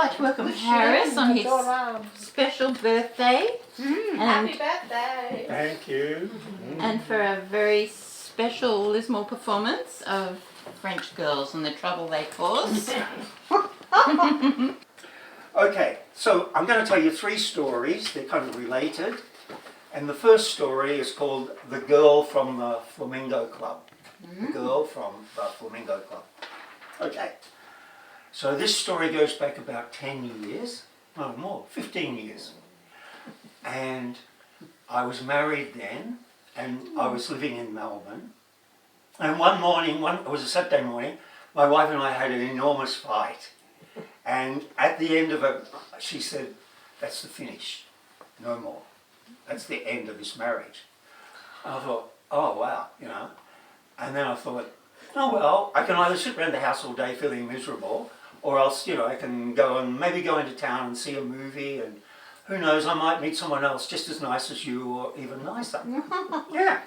like to welcome Harris on his special birthday. Happy birthday! Thank you. And for a very special Lismore performance of French Girls and the Trouble They Cause. Okay, so I'm going to tell you 3 stories. They're kind of related. And the first story is called The Girl from the Flamingo Club. The Girl from the Flamingo Club. Okay, so this story goes back about 10 years, no more, 15 years. And I was married then, and I was living in Melbourne. And one morning, it was a Saturday morning, my wife and I had an enormous fight. And at the end of it, she said, "That's the finish, no more. That's the end of this marriage." And I thought, oh wow, you know. And then I thought, oh well, I can either sit around the house all day feeling miserable, or else, you know, I can maybe go into town and see a movie, and who knows, I might meet someone else just as nice as you, or even nicer. Yeah.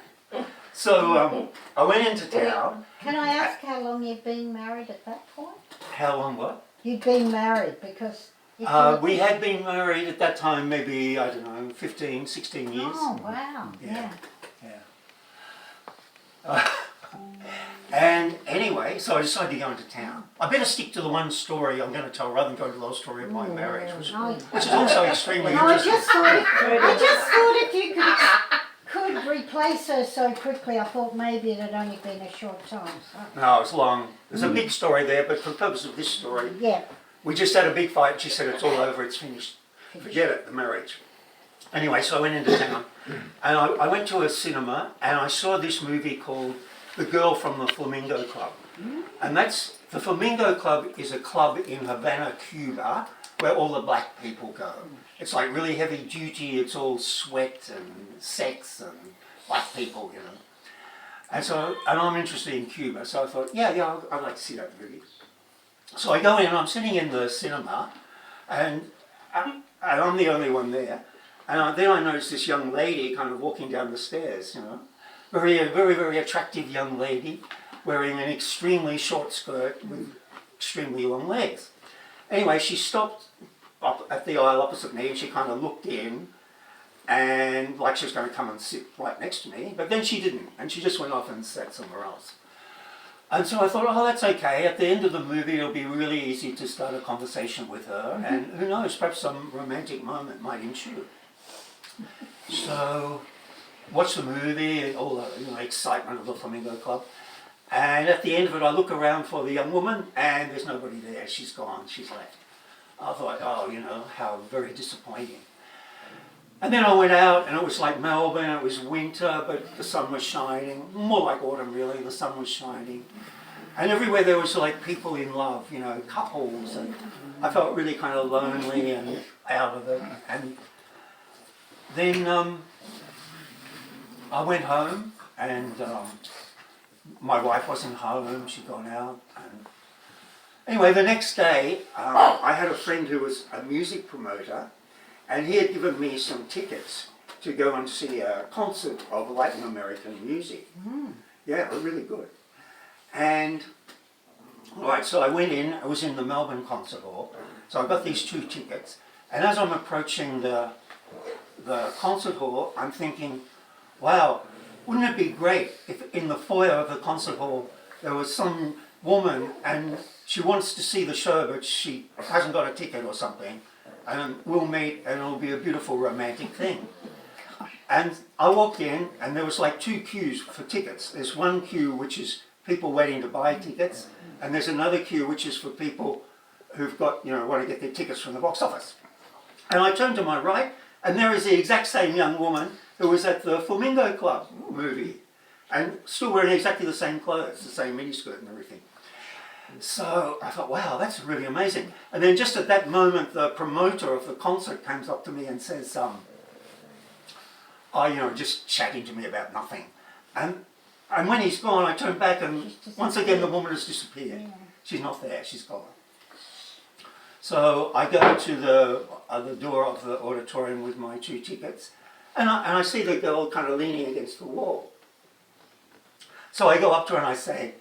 So I went into town. Can I ask how long you've been married at that point? How long what? You'd been married because... We had been married at that time maybe, I don't know, 15, 16 years. Oh, wow. Yeah. And anyway, so I decided to go into town. I better stick to the one story I'm going to tell rather than go to the whole story of my marriage, which is also extremely interesting. I just thought if you could replace her so quickly, I thought maybe it had only been a short time. So. No, it's long. There's a big story there, but for the purpose of this story, we just had a big fight. She said, "It's all over, it's finished. Forget it, the marriage." Anyway, so I went into town, and I went to a cinema, and I saw this movie called The Girl from the Flamingo Club. And the Flamingo Club is a club in Havana, Cuba, where all the black people go. It's like really heavy duty, it's all sweat and sex and black people, you know. And I'm interested in Cuba, so I thought, yeah, I'd like to see that movie. So I go in, and I'm sitting in the cinema, and I'm the only one there. And then I noticed this young lady kind of walking down the stairs, you know. Very, very attractive young lady, wearing an extremely short skirt with extremely long legs. Anyway, she stopped up at the aisle opposite me, and she kind of looked in, and like she was going to come and sit right next to me, but then she didn't, and she just went off and sat somewhere else. And so I thought, oh, that's okay. At the end of the movie, it'll be really easy to start a conversation with her, and who knows, perhaps some romantic moment might ensue. So, watch the movie, all the excitement of the Flamingo Club, and at the end of it, I look around for the young woman, and there's nobody there. She's gone. She's left. I thought, oh, you know, how very disappointing. And then I went out, and it was like Melbourne. It was winter, but the sun was shining. More like autumn, really. The sun was shining, and everywhere there was like people in love, you know, couples, and I felt really kind of lonely and out of it. And then I went home, and my wife wasn't home, she'd gone out. And anyway, the next day, I had a friend who was a music promoter, and he had given me some tickets to go and see a concert of Latin American music. Yeah, it was really good. And, right, so I went in, I was in the Melbourne Concert Hall, so I got these 2 tickets, and as I'm approaching the concert hall, I'm thinking, wow, wouldn't it be great if in the foyer of the concert hall there was some woman and she wants to see the show but she hasn't got a ticket or something, and we'll meet and it'll be a beautiful romantic thing. And I walked in, and there was like 2 queues for tickets. There's one queue which is people waiting to buy tickets, and there's another queue which is for people who've got, you know, want to get their tickets from the box office. And I turned to my right, and there is the exact same young woman who was at the Flamingo Club movie, and still wearing exactly the same clothes, the same miniskirt and everything. So I thought, wow, that's really amazing. And then just at that moment, the promoter of the concert comes up to me and says, you know, just chatting to me about nothing. And when he's gone, I turn back, and once again the woman has disappeared. She's not there, she's gone. So I go to the door of the auditorium with my 2 tickets, and I see the girl kind of leaning against the wall. So I go up to her and I say,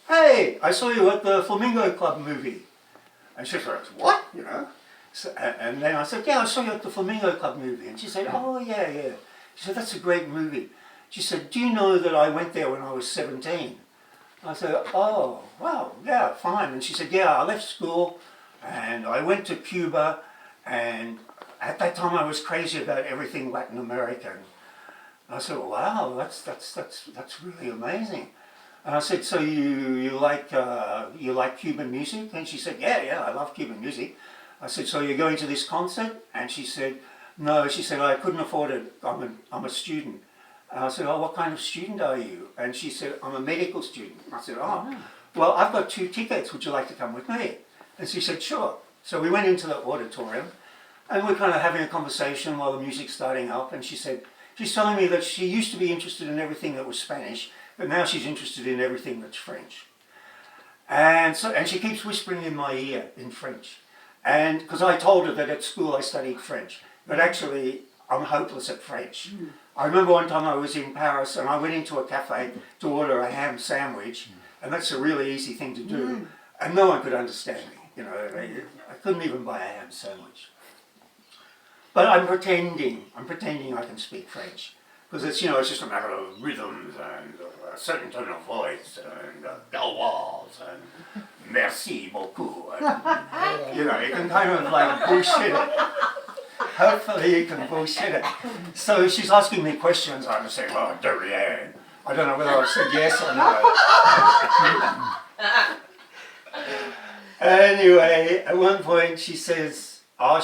"Hey, I saw you at the Flamingo Club movie. And she said, what? You know? So, and then I said, yeah, I saw you at the Flamingo Club movie. And she said, oh, yeah, yeah. She said, that's a great movie. She said, do you know that I went there when I was 17? I said, oh, wow, yeah, fine. And she said, yeah, I left school and I went to Cuba, and at that time I was crazy about everything Latin American. I said, wow, that's really amazing. And I said, so you like Cuban music? And she said, yeah, I love Cuban music. I said, so you're going to this concert? And she said, no. She said, I couldn't afford it. I'm a student. And I said, oh, what kind of student are you? And she said, I'm a medical student. I said, oh, well, I've got 2 tickets. Would you like to come with me? And she said, sure. So we went into the auditorium, and we're kind of having a conversation while the music's starting up. And she said, she's telling me that she used to be interested in everything that was Spanish, but now she's interested in everything that's French. And she keeps whispering in my ear in French. And because I told her that at school I studied French, but actually I'm hopeless at French. I remember one time I was in Paris and I went into a cafe to order a ham sandwich, and that's a really easy thing to do, and no one could understand me. You know, I couldn't even buy a ham sandwich. But I'm pretending I can speak French, because it's, you know, it's just a matter of rhythms and a certain tone of voice and gauloises and merci beaucoup. And, you know, you can kind of like bullshit it. Hopefully you can bullshit it. So she's asking me questions. I'm saying, oh, Dorian. I don't know whether I said yes or no. Anyway, at one point she said, I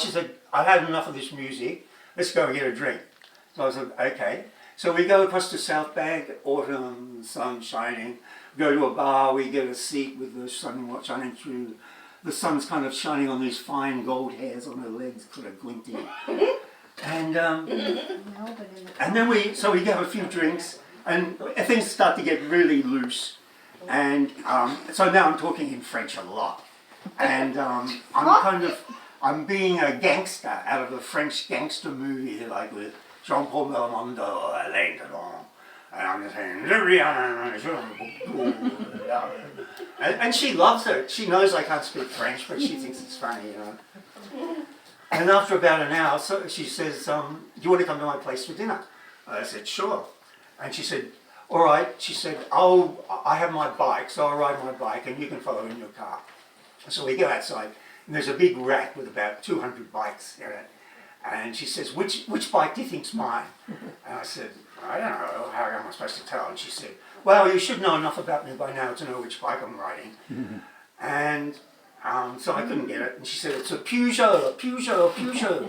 had enough of this music. Let's go and get a drink. So I said, okay. So we go across to South Bank, autumn, sun shining. We go to a bar, we get a seat with the sun shining through. The sun's kind of shining on these fine gold hairs on her legs, kind of glinting. And then we have a few drinks, and things start to get really loose. And so now I'm talking in French a lot. And I'm being a gangster out of a French gangster movie, like with Jean-Paul Belmondo or Alain Delon. And I'm just saying, and she loves it. She knows I can't speak French, but she thinks it's funny, you know. And after about an hour, so she says, do you want to come to my place for dinner? I said, sure. And she said, all right. She said, I have my bike, so I'll ride my bike and you can follow in your car. So we go outside, and there's a big rack with about 200 bikes in it. And she says, which bike do you think's mine? And I said, I don't know, how am I supposed to tell? And she said, well, you should know enough about me by now to know which bike I'm riding. And so I couldn't get it. And she said, it's a Peugeot,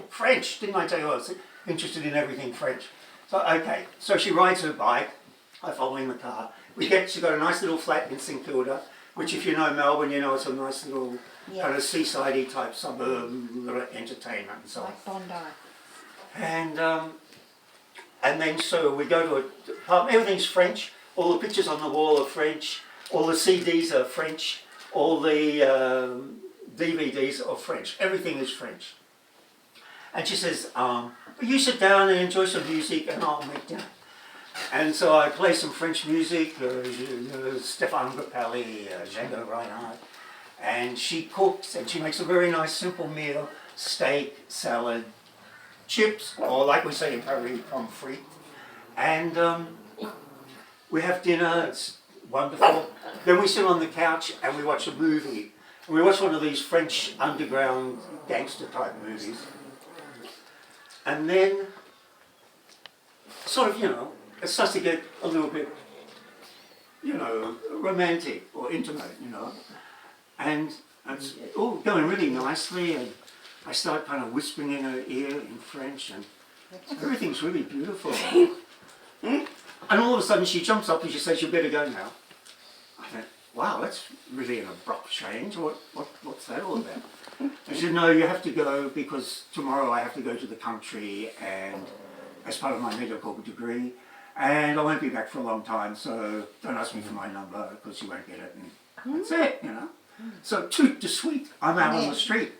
French. Didn't I tell you I was interested in everything French? So, okay. So she rides her bike. I follow in the car. She's got a nice little flat in St Kilda, which if you know Melbourne, you know it's a nice little kind of seaside-y type suburb, little entertainment and so on. Like Bondi. And then so we go to a apartment. Everything's French. All the pictures on the wall are French. All the CDs are French. All the DVDs are French. Everything is French. And she says, you sit down and enjoy some music and I'll make dinner. And so I play some French music, Stéphane Grappelli, Django Reinhardt. And she cooks and she makes a very nice simple meal, steak, salad, chips, or like we say in Paris, pommes frites. And we have dinner, it's wonderful. Then we sit on the couch and we watch a movie. And we watch one of these French underground gangster type movies. And then, sort of, you know, it starts to get a little bit, you know, romantic or intimate, you know. And it's all going really nicely, and I start kind of whispering in her ear in French, and everything's really beautiful. And all of a sudden she jumps up and she says, you better go now. I thought, wow, that's really an abrupt change. What's that all about? I said, no, you have to go because tomorrow I have to go to the country and as part of my medical degree, and I won't be back for a long time, so don't ask me for my number because you won't get it, and that's it, you know. So toot to sweet, I'm out on the street,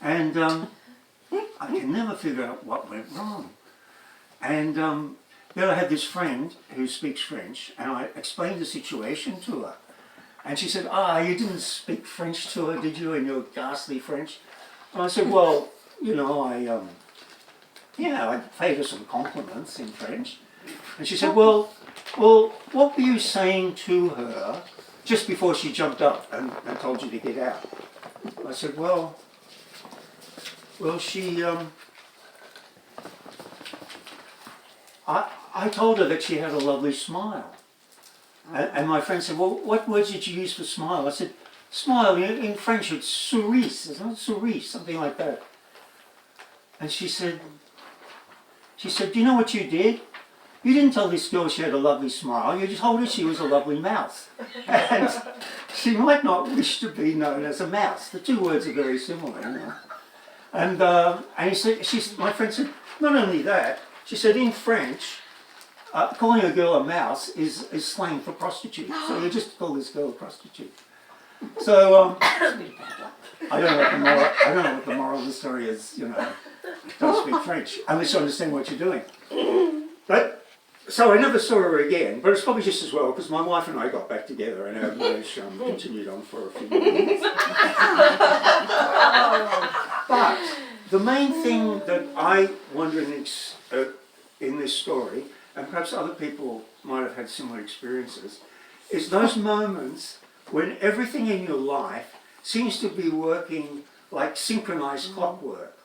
and I can never figure out what went wrong. And then I had this friend who speaks French, and I explained the situation to her. And she said, you didn't speak French to her, did you, in your ghastly French? And I said, well, you know, I paid her some compliments in French. And she said, well, what were you saying to her just before she jumped up and told you to get out? I said, well, she, I told her that she had a lovely smile. And my friend said, well, what words did you use for smile? I said, smile, in French it's cerise, isn't it? Cerise, something like that. And she said, do you know what you did? You didn't tell this girl she had a lovely smile, you just told her she was a lovely mouse. And she might not wish to be known as a mouse. The two words are very similar, you know. And he said, my friend said, not only that, she said in French, calling a girl a mouse is slang for prostitute. So you just call this girl a prostitute. So I don't know what the moral of the story is, you know. Don't speak French unless you understand what you're doing. But so I never saw her again, but it's probably just as well because my wife and I got back together and our marriage continued on for a few years. But the main thing that I wonder in this story, and perhaps other people might have had similar experiences, is those moments when everything in your life seems to be working like synchronized clockwork,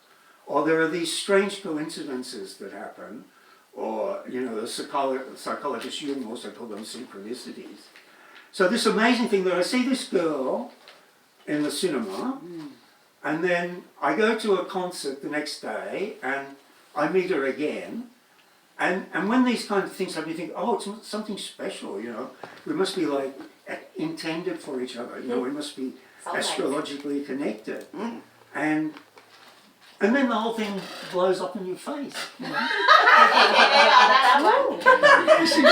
or there are these strange coincidences that happen, or, you know, the psychologist Jung also called them synchronicities. So this amazing thing that I see this girl in the cinema, and then I go to a concert the next day, and I meet her again, and when these kind of things happen, you think, oh, it's something special, you know. We must be like intended for each other, you know, we must be astrologically connected. And then the whole thing blows up in your face, you know. You see,